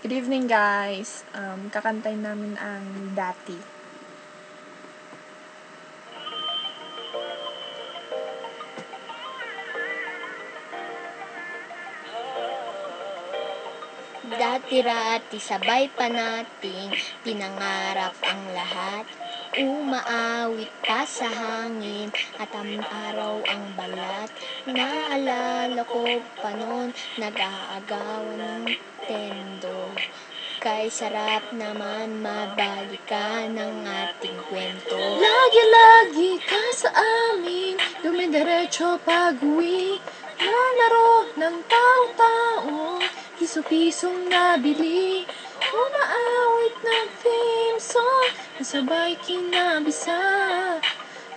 Good evening, guys. Kakantay namin ang Dati. Dati-rati sabay pa nating pinangarap ang lahat. Umaawit pa sa hangin at ang araw ang balat. Naalala ko pa noon nag-aagawan ng tendo. Kay sarap naman mabalikan ang ating kwento. Lagi-lagi ka sa amin, dumidiretso pag-uwi. Malaro ng tao-tao, piso-pisong nabili. Umaawit ng theme song, nasabay kinabisa.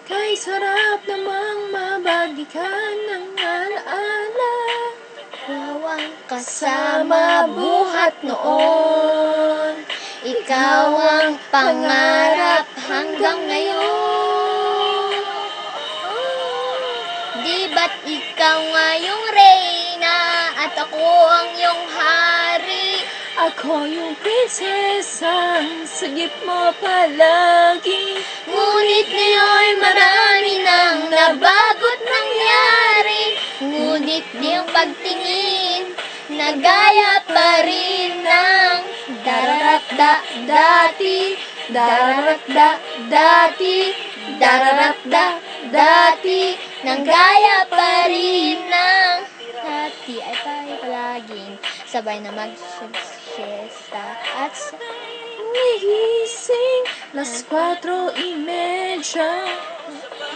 Kay sarap namang mabalikan ng alaala. Wawang kasama buhat noon. Ikaw ang pangarap hanggang ngayon. Di ba't ikaw nga yung reyna at ako ang iyong hari? Ako yung prinsesang sagip mo palagi. Ngunit ngayon marami nang nabago't nangyari. Ngunit di ang pagtingin, nagaya pa rin ng dararatda dati, dararatda dati, dararatda dati, nanggaya pa rin ng dati ay tayo palaging sabay na mag-siesta at Nagising, las 4:30.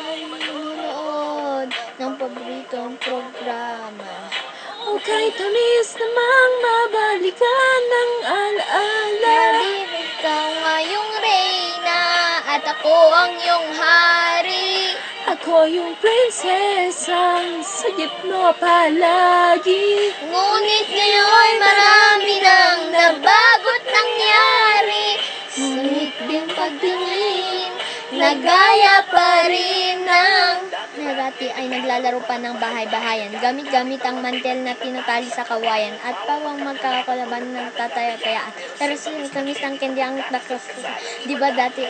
nanonood ng paboritong programa. O kay tamis namang mabalikan ng alaala. Hindi ikaw nga yung reyna at ako ang iyong hari. Ako yung prinsesang sagip mo palagi. Ngunit ngayon marami nang nabago't nangyari. Sulit din pagtingin, nagaya pa rin ng dati ay naglalaro pa ng bahay-bahayan. Gamit-gamit ang mantel na tinatali sa kawayan at pawang magkakalaban ng tataya-tayaan. Pero kamis ang kendi ang nakas. Di ba dati?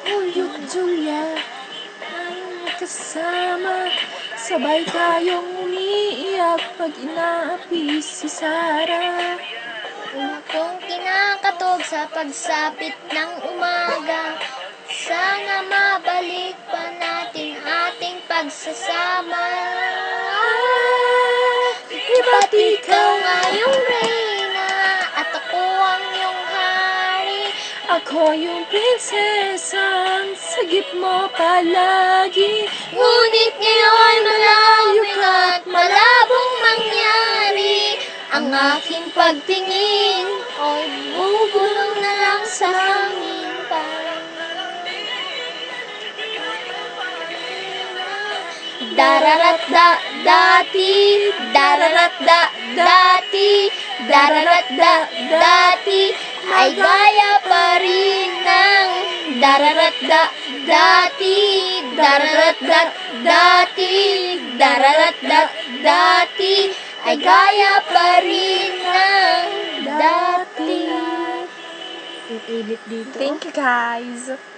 Julio at Julia ang kasama. Sabay tayong umiiyak pag inaapi si Sarah. Una kong kinakatog sa pagsapit ng umaga. Sana mabalik pa natin ating pagsasama. Di ba't Ikaw nga yung reyna at ako ang iyong hari. Ako yung prinsesang sagip mo palagi. Ngunit ngayon malayo at malabong mangyari. Ang aking pagtingin ay bubulong na lang sa hangin. Dararatda dati, dararatda dati, dararatda dati, ay gaya pa rin ng dararatda dati, dararatda dati, dararatda dati, ay gaya pa rin ng dati. Thank you, guys.